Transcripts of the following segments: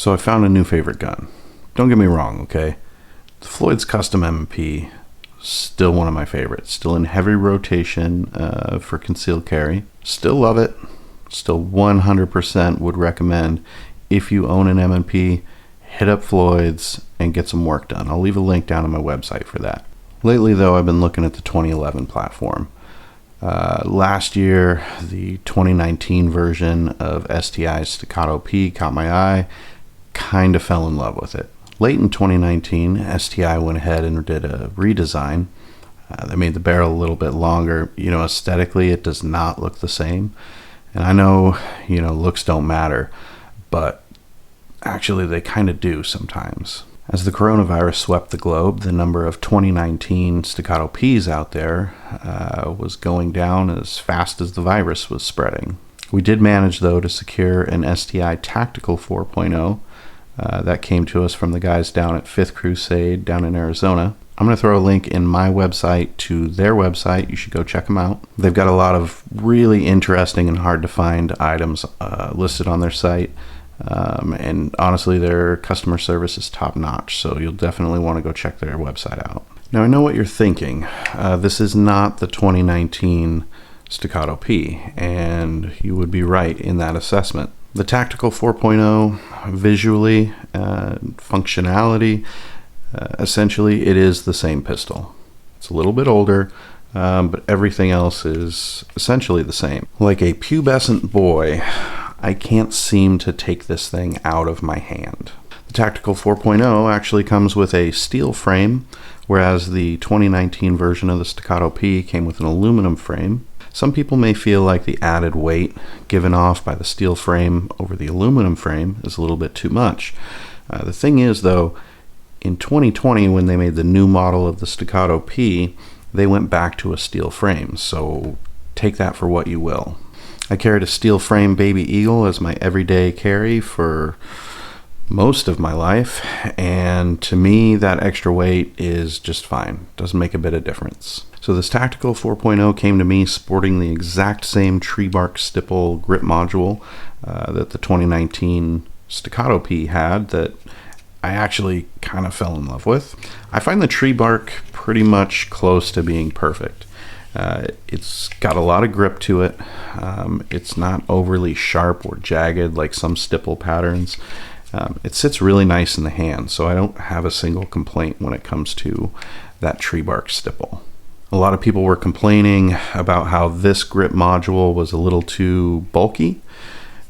So I found a new favorite gun. Don't get me wrong, okay? The Floyd's Custom M&P, still one of my favorites. Still in heavy rotation for concealed carry. Still love it. Still 100% would recommend, if you own an M&P, hit up Floyd's and get some work done. I'll leave a link down on my website for that. Lately though, I've been looking at the 2011 platform. Last year, the 2019 version of STI Staccato P caught my eye. Kind of fell in love with it. Late in 2019, STI went ahead and did a redesign. They made the barrel a little bit longer. You know, aesthetically, it does not look the same. And I know, you know, looks don't matter, but actually they kind of do sometimes. As the coronavirus swept the globe, the number of 2019 Staccato Ps out there was going down as fast as the virus was spreading. We did manage, though, to secure an STI Tactical 4.0 that came to us from the guys down at Fifth Crusade down in Arizona. I'm going to throw a link in my website to their website. You should go check them out. They've got a lot of really interesting and hard to find items listed on their site. And honestly, their customer service is top notch, so you'll definitely want to go check their website out. Now, I know what you're thinking. This is not the 2019 Staccato P, and you would be right in that assessment. The Tactical 4.0, visually, functionality, essentially it is the same pistol. It's a little bit older, but everything else is essentially the same. Like a pubescent boy, I can't seem to take this thing out of my hand. The Tactical 4.0 actually comes with a steel frame, whereas the 2019 version of the Staccato P came with an aluminum frame. Some people may feel like the added weight given off by the steel frame over the aluminum frame is a little bit too much. The thing is, though, in 2020, when they made the new model of the Staccato P, they went back to a steel frame, so take that for what you will. I carried a steel frame Baby Eagle as my everyday carry for most of my life, and to me that extra weight is just fine. Doesn't make a bit of difference. So this Tactical 4.0 came to me sporting the exact same tree bark stipple grip module that the 2019 Staccato P had, that I actually kind of fell in love with. I find the tree bark pretty much close to being perfect. It's got a lot of grip to it. It's not overly sharp or jagged like some stipple patterns. It sits really nice in the hand, so I don't have a single complaint when it comes to that tree bark stipple. A lot of people were complaining about how this grip module was a little too bulky.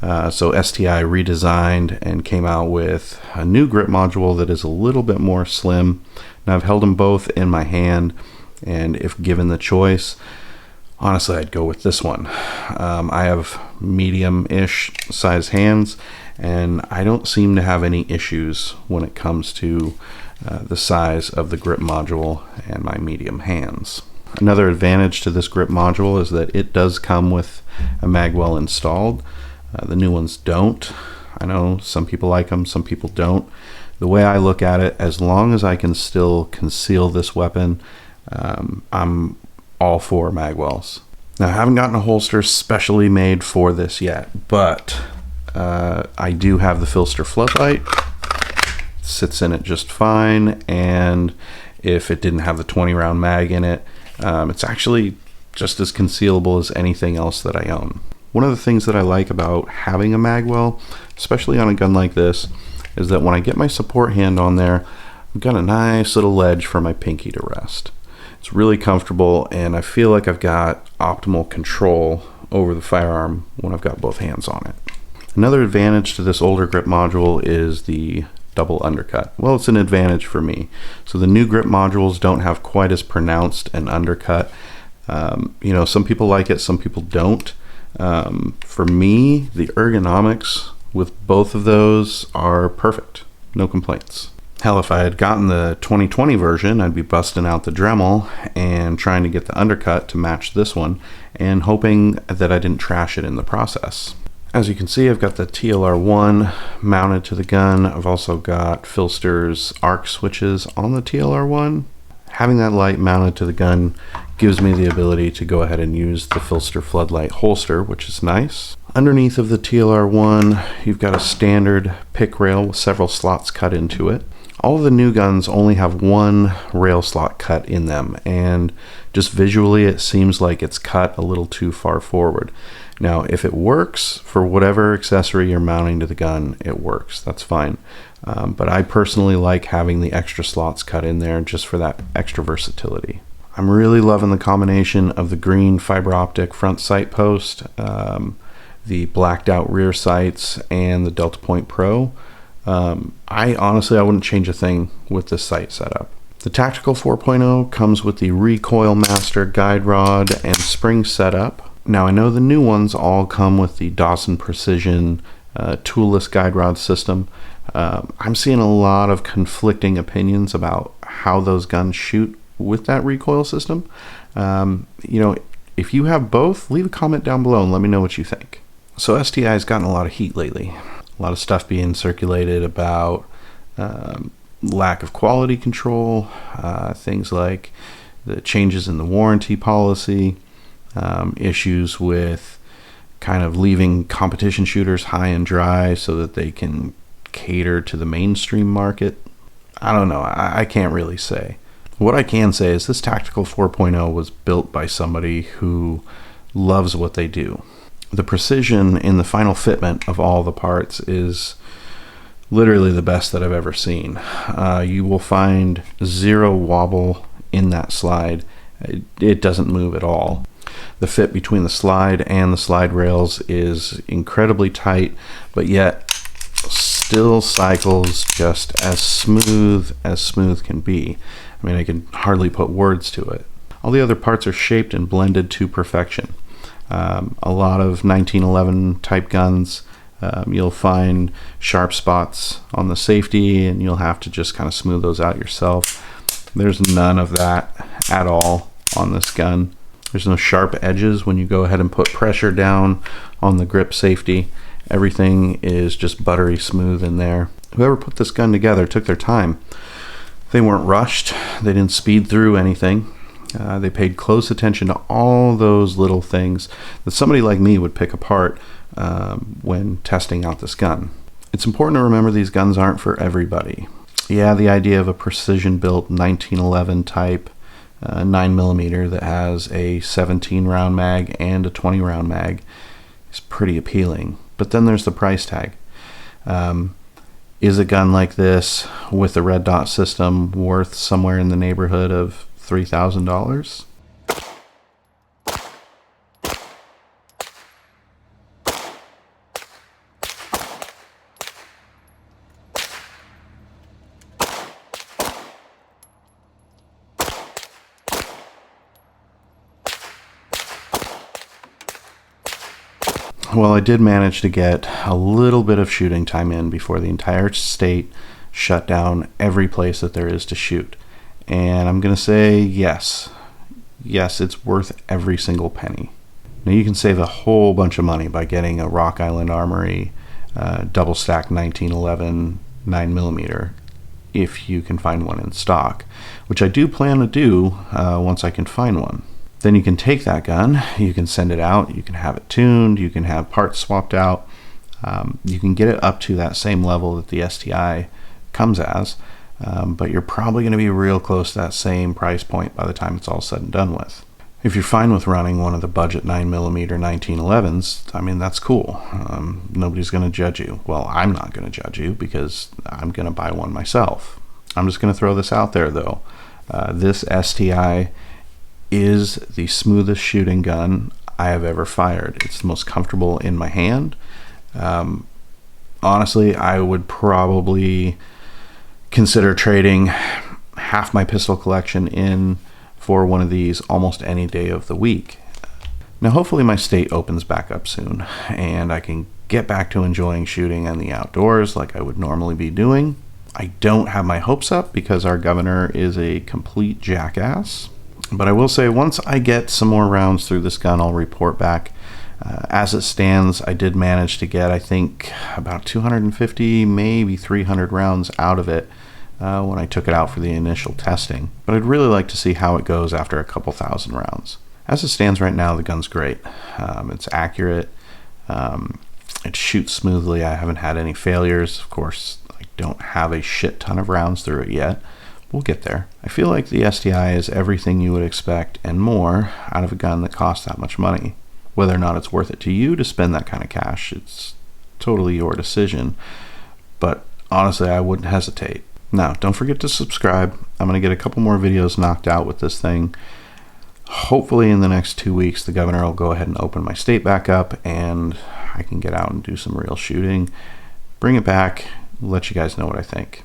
So STI redesigned and came out with a new grip module that is a little bit more slim. Now I've held them both in my hand, and if given the choice, honestly, I'd go with this one. I have medium-ish size hands, and I don't seem to have any issues when it comes to the size of the grip module and my medium hands. Another advantage to this grip module is that it does come with a magwell installed. The new ones don't. I know some people like them, some people don't. The way I look at it, as long as I can still conceal this weapon, I'm all for magwells. Now, I haven't gotten a holster specially made for this yet, but I do have the Phlster Floodlight. It sits in it just fine, and if it didn't have the 20-round mag in it, it's actually just as concealable as anything else that I own. One of the things that I like about having a magwell, especially on a gun like this, is that when I get my support hand on there, I've got a nice little ledge for my pinky to rest. It's really comfortable, and I feel like I've got optimal control over the firearm when I've got both hands on it. Another advantage to this older grip module is the double undercut. Well, it's an advantage for me. So the new grip modules don't have quite as pronounced an undercut. You know, some people like it, some people don't. For me, the ergonomics with both of those are perfect. No complaints. Hell, if I had gotten the 2020 version, I'd be busting out the Dremel and trying to get the undercut to match this one, and hoping that I didn't trash it in the process. As you can see, I've got the TLR1 mounted to the gun. I've also got Phlster's arc switches on the TLR1. Having that light mounted to the gun gives me the ability to go ahead and use the Phlster Floodlight holster, which is nice. Underneath of the TLR1, you've got a standard pick rail with several slots cut into it. All of the new guns only have one rail slot cut in them, and just visually it seems like it's cut a little too far forward. Now, if it works for whatever accessory you're mounting to the gun, it works. That's fine. But I personally like having the extra slots cut in there just for that extra versatility. I'm really loving the combination of the green fiber optic front sight post, the blacked out rear sights, and the Delta Point Pro. I wouldn't change a thing with this sight setup. The Tactical 4.0 comes with the Recoil Master guide rod and spring setup. Now I know the new ones all come with the Dawson Precision toolless guide rod system. I'm seeing a lot of conflicting opinions about how those guns shoot with that recoil system. If you have both, leave a comment down below and let me know what you think. So STI has gotten a lot of heat lately. A lot of stuff being circulated about lack of quality control, things like the changes in the warranty policy, issues with kind of leaving competition shooters high and dry so that they can cater to the mainstream market. I don't know. I can't really say. What I can say is this Tactical 4.0 was built by somebody who loves what they do. The precision in the final fitment of all the parts is literally the best that I've ever seen. You will find zero wobble in that slide. It doesn't move at all. The fit between the slide and the slide rails is incredibly tight, but yet still cycles just as smooth can be. I mean, I can hardly put words to it. All the other parts are shaped and blended to perfection. A lot of 1911 type guns, you'll find sharp spots on the safety and you'll have to just kind of smooth those out yourself. There's none of that at all on this gun. There's no sharp edges when you go ahead and put pressure down on the grip safety. Everything is just buttery smooth in there. Whoever put this gun together took their time. They weren't rushed. They didn't speed through anything. They paid close attention to all those little things that somebody like me would pick apart when testing out this gun. It's important to remember these guns aren't for everybody. Yeah, the idea of a precision-built 1911 type 9mm that has a 17 round mag and a 20 round mag is pretty appealing. But then there's the price tag. Is a gun like this with the red dot system worth somewhere in the neighborhood of $3,000? Well, I did manage to get a little bit of shooting time in before the entire state shut down every place that there is to shoot. And I'm going to say yes, it's worth every single penny. Now you can save a whole bunch of money by getting a Rock Island Armory double stack 1911 9mm if you can find one in stock, which I do plan to do once I can find one. Then you can take that gun, you can send it out, you can have it tuned, you can have parts swapped out, you can get it up to that same level that the STI comes as, but you're probably going to be real close to that same price point by the time it's all said and done with. If you're fine with running one of the budget 9mm 1911s, I mean, that's cool. Nobody's going to judge you. Well, I'm not going to judge you because I'm going to buy one myself. I'm just going to throw this out there though. This STI is the smoothest shooting gun I have ever fired. It's the most comfortable in my hand. Honestly, I would probably consider trading half my pistol collection in for one of these almost any day of the week. Now, hopefully my state opens back up soon and I can get back to enjoying shooting in the outdoors like I would normally be doing. I don't have my hopes up because our governor is a complete jackass. But I will say, once I get some more rounds through this gun, I'll report back. As it stands, I did manage to get, I think, about 250, maybe 300 rounds out of it when I took it out for the initial testing. But I'd really like to see how it goes after a couple thousand rounds. As it stands right now, the gun's great. It's accurate. It shoots smoothly. I haven't had any failures. Of course, I don't have a shit ton of rounds through it yet. We'll get there. I feel like the STI is everything you would expect and more out of a gun that costs that much money. Whether or not it's worth it to you to spend that kind of cash, it's totally your decision. But honestly, I wouldn't hesitate. Now, don't forget to subscribe. I'm going to get a couple more videos knocked out with this thing. Hopefully in the next 2 weeks, the governor will go ahead and open my state back up and I can get out and do some real shooting. Bring it back. Let you guys know what I think.